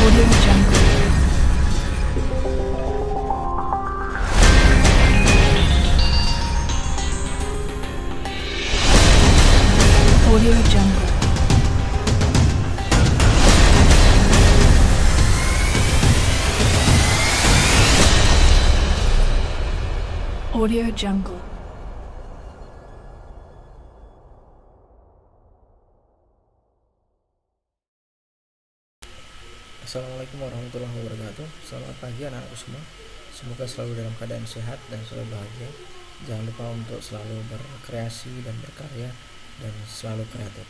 Audio Jungle. Audio Jungle. Audio Jungle. Assalamualaikum warahmatullahi wabarakatuh. Selamat pagi anak-anakku semua. Semoga selalu dalam keadaan sehat dan selalu bahagia. Jangan lupa untuk selalu berkreasi dan berkarya dan selalu kreatif.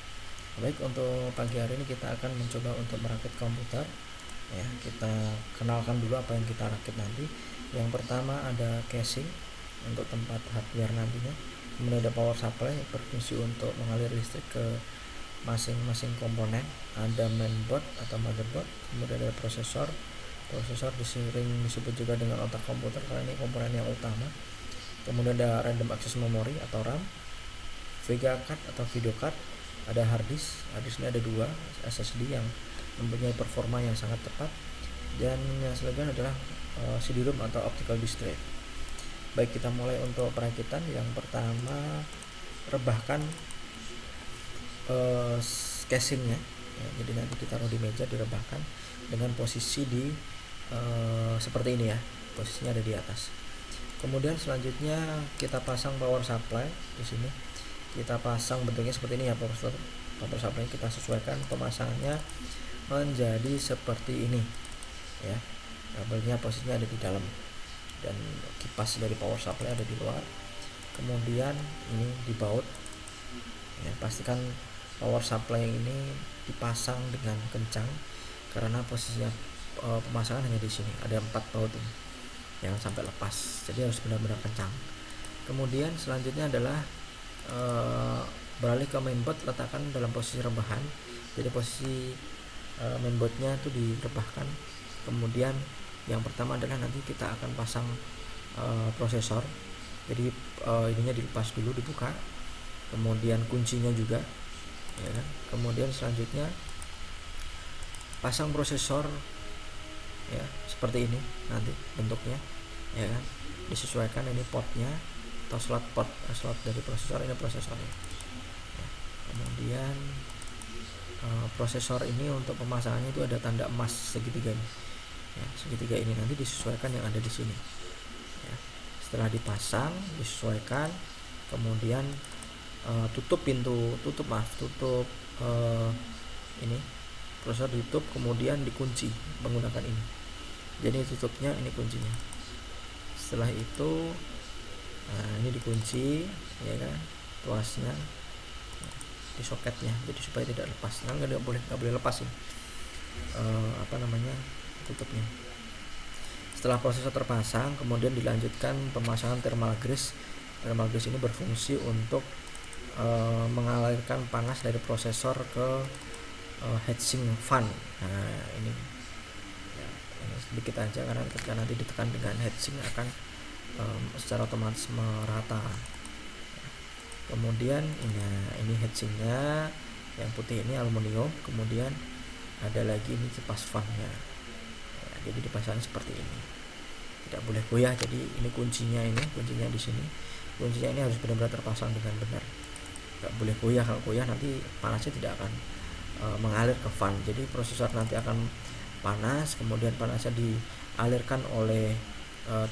Baik, untuk pagi hari ini kita akan mencoba untuk merakit komputer. Ya, kita kenalkan dulu apa yang kita rakit nanti. Yang pertama ada casing untuk tempat hardware nantinya. Kemudian ada power supply berfungsi untuk mengalir listrik ke masing-masing komponen. Ada mainboard atau motherboard, kemudian ada prosesor sering disebut juga dengan otak komputer karena ini komponen yang utama. Kemudian ada random access memory atau RAM, VGA card atau video card, ada hard disk ini ada 2 SSD yang mempunyai performa yang sangat tepat, dan yang selanjutnya adalah CD-ROM atau optical disk drive. Baik, kita mulai untuk perakitan. Yang pertama, rebahkan casingnya ya, jadi nanti ditaruh di meja, direbahkan dengan posisi di seperti ini ya, posisinya ada di atas. Kemudian selanjutnya kita pasang power supply di sini. Kita pasang bentuknya seperti ini ya, power supply kita sesuaikan pemasangannya menjadi seperti ini ya. Kabelnya posisinya ada di dalam dan kipas dari power supply ada di luar. Kemudian ini dibaut ya, pastikan power supply ini dipasang dengan kencang karena posisinya pemasangan hanya di sini, ada 4 baut ini, jangan sampai lepas, jadi harus benar-benar kencang. Kemudian selanjutnya adalah beralih ke mainboard, letakkan dalam posisi rebahan, jadi posisi mainboardnya itu direbahkan. Kemudian yang pertama adalah nanti kita akan pasang prosesor, jadi ininya dilepas dulu, dibuka, kemudian kuncinya juga ya kan? Kemudian selanjutnya pasang prosesor ya, seperti ini nanti bentuknya ya kan, disesuaikan ini portnya atau slot dari prosesor, ini prosesornya ya. Kemudian prosesor ini untuk pemasangannya itu ada tanda emas segitiga ini ya, segitiga ini nanti disesuaikan yang ada di sini ya. Setelah dipasang, disesuaikan, kemudian tutup ini prosesor ditutup, kemudian dikunci menggunakan ini, jadi tutupnya ini kuncinya. Setelah itu ini dikunci ya kan, tuasnya di soketnya, jadi supaya tidak lepas, nggak boleh lepas ya tutupnya. Setelah prosesor terpasang, kemudian dilanjutkan pemasangan thermal grease. Thermal grease ini berfungsi untuk mengalirkan panas dari prosesor ke heatsink fan. Nah ini sedikit aja karena ketika nanti ditekan dengan heatsink akan secara otomatis merata. Kemudian ini heatsinknya yang putih ini aluminium, kemudian ada lagi ini kipas fannya ya, jadi dipasang seperti ini, tidak boleh goyah. Jadi ini kuncinya di sini, kuncinya ini harus benar-benar terpasang dengan benar, nggak boleh goyah. Kalau goyah nanti panasnya tidak akan mengalir ke fan, jadi prosesor nanti akan panas, kemudian panasnya dialirkan oleh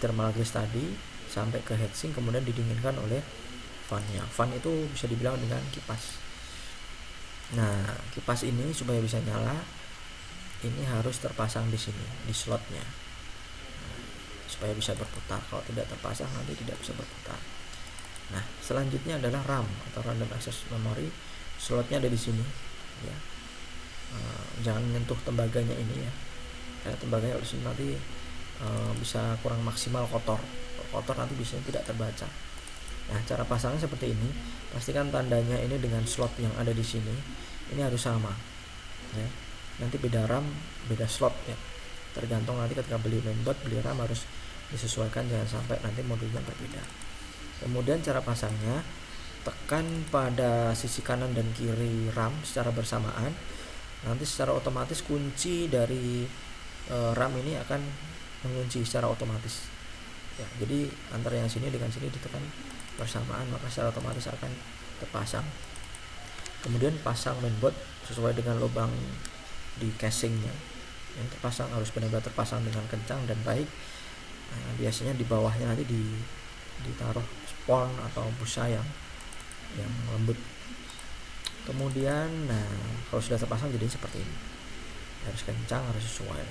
thermal grease tadi sampai ke heatsink, kemudian didinginkan oleh fannya. Fan itu bisa dibilang dengan kipas. Nah, kipas ini supaya bisa nyala ini harus terpasang di sini, di slotnya, supaya bisa berputar. Kalau tidak terpasang nanti tidak bisa berputar. Nah, selanjutnya adalah RAM atau random access memory. Slotnya ada di sini ya. Jangan menyentuh tembaganya ini ya, karena tembaganya di sini nanti bisa kurang maksimal kotor nanti bisa tidak terbaca. Nah, cara pasangnya seperti ini. Pastikan tandanya ini dengan slot yang ada di sini ini harus sama ya. Nanti beda RAM beda slot ya, tergantung nanti ketika beli mainboard, beli RAM harus disesuaikan, jangan sampai nanti modulnya berbeda. Kemudian cara pasangnya, tekan pada sisi kanan dan kiri RAM secara bersamaan, nanti secara otomatis kunci dari RAM ini akan mengunci secara otomatis ya. Jadi antara yang sini dengan sini ditekan bersamaan, maka secara otomatis akan terpasang. Kemudian pasang mainboard sesuai dengan lubang di casingnya. Yang terpasang harus benar-benar terpasang dengan kencang dan baik. Biasanya di bawahnya nanti ditaruh spon atau busa yang lembut. Kemudian kalau sudah terpasang jadi seperti ini, harus kencang, harus sesuai.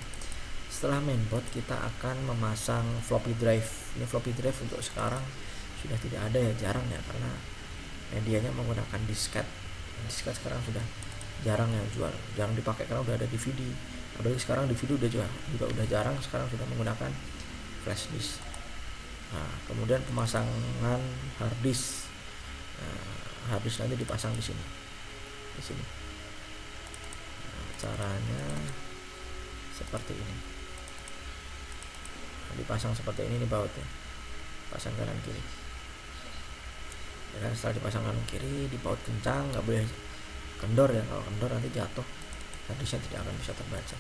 Setelah mainboard kita akan memasang floppy drive. Ini floppy drive untuk sekarang sudah tidak ada ya, jarang ya, karena medianya menggunakan disket. Disket sekarang sudah jarang ya jual, jarang dipakai karena udah ada DVD. Apalagi sekarang DVD juga udah jarang, sekarang sudah menggunakan flash disk. Kemudian pemasangan hard disk. Hard disk nanti dipasang di sini. Caranya seperti ini. Dipasang seperti ini bautnya, pasang kanan kiri ya kan. Setelah dipasang kanan kiri, dibaut kencang, nggak boleh kendor ya, kalau kendor nanti jatuh, hadisnya tidak akan bisa terbaca.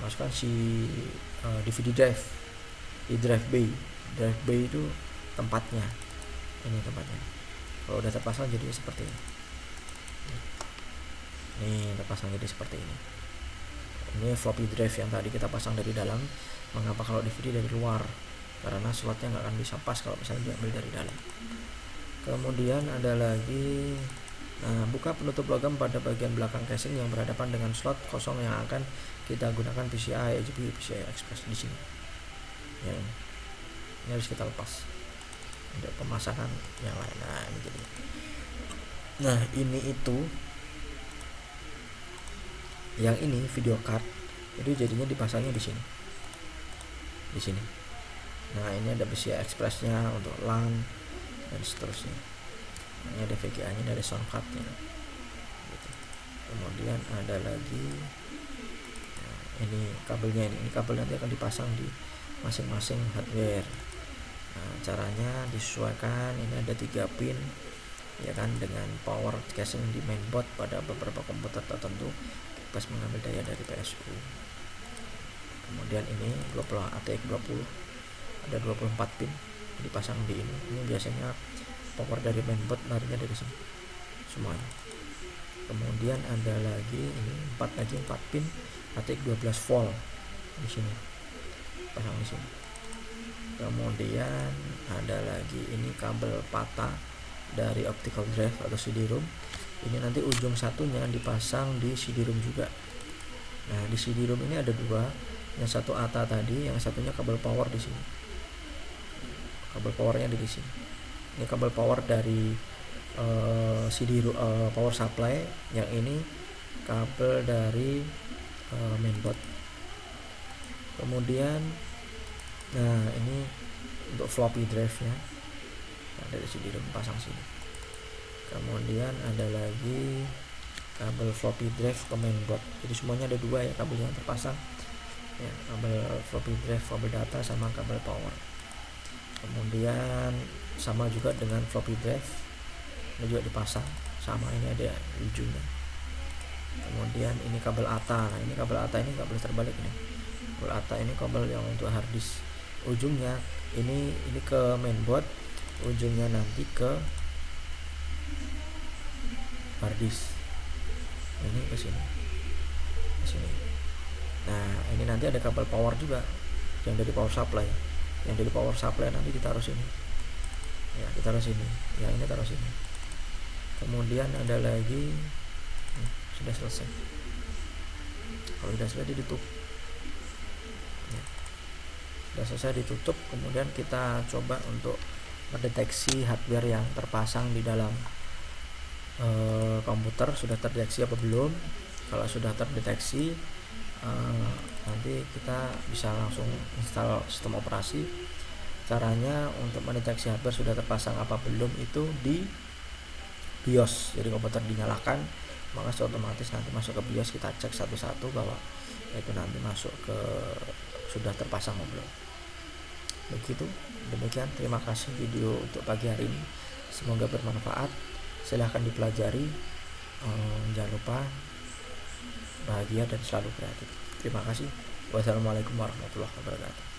Masukkan si DVD drive di drive bay. Drive bay itu tempatnya, ini tempatnya. Kalau udah terpasang jadi seperti ini. Nih terpasang jadi seperti ini. Ini floppy drive yang tadi kita pasang dari dalam. Mengapa kalau DVD dari luar? Karena slotnya nggak akan bisa pas kalau misalnya diambil dari dalam. Kemudian ada lagi buka penutup logam pada bagian belakang casing yang berhadapan dengan slot kosong yang akan kita gunakan PCI HDMI PCI Express di sini. Ya, ini harus kita lepas untuk pemasangan yang lain. Ini jadi. Ini itu. Yang ini video card itu jadinya dipasangnya di sini. Ini ada PCI Express-nya untuk LAN dan seterusnya. Ini ada VGA-nya, ada sound card-nya. Gitu. Kemudian ada lagi ini kabelnya. Ini kabel nanti akan dipasang di masing-masing hardware. Caranya disesuaikan. Ini ada 3 pin ya kan, dengan power casing di mainboard pada beberapa komputer tertentu pas mengambil daya dari PSU. Kemudian ini 20 ATX 20 ada 24 pin dipasang di ini. Ini biasanya power dari mainboard larinya dari sini semuanya. Kemudian ada lagi ini 4 pin ATX 12 volt di sini, pasang di sini. Kemudian ada lagi ini kabel patah dari optical drive atau CD-ROM. Ini nanti ujung satunya dipasang di CD-ROM juga. Di CD-ROM ini ada 2, yang satu ATA tadi, yang satunya kabel power di sini. Kabel powernya di sini. Ini kabel power dari CD-ROM power supply, yang ini kabel dari mainboard. Kemudian ini untuk floppy drive-nya. Dari CD-ROM pasang sini. Kemudian ada lagi kabel floppy drive ke mainboard. Jadi semuanya ada 2 ya kabel yang terpasang ya, kabel floppy drive, kabel data sama kabel power. Kemudian sama juga dengan floppy drive, ini juga dipasang sama, ini ada ujungnya. Kemudian ini kabel ATA. Ini kabel ATA ini nggak boleh terbalik nih. Kabel ATA ini kabel yang untuk hard disk. Ujungnya ini ke mainboard, ujungnya nanti ke hard disk. Ini ke sini. Ini nanti ada kabel power juga yang dari power supply. Yang dari power supply nanti ditaruh sini. Ya, ditaruh sini. Yang ini taruh sini. Kemudian ada lagi sudah selesai. Kalau sudah selesai ditutup. Ya. Sudah selesai ditutup, kemudian kita coba untuk mendeteksi hardware yang terpasang di dalam komputer sudah terdeteksi apa belum. Kalau sudah terdeteksi, nanti kita bisa langsung install sistem operasi. Caranya untuk mendeteksi hardware sudah terpasang apa belum itu di BIOS. Jadi komputer dinyalakan, maka otomatis nanti masuk ke BIOS, kita cek satu-satu bahwa itu nanti masuk ke sudah terpasang apa belum. Begitu, demikian, terima kasih video untuk pagi hari ini, semoga bermanfaat. Silahkan dipelajari, jangan lupa bahagia dan selalu kreatif. Terima kasih. Wassalamualaikum warahmatullahi wabarakatuh.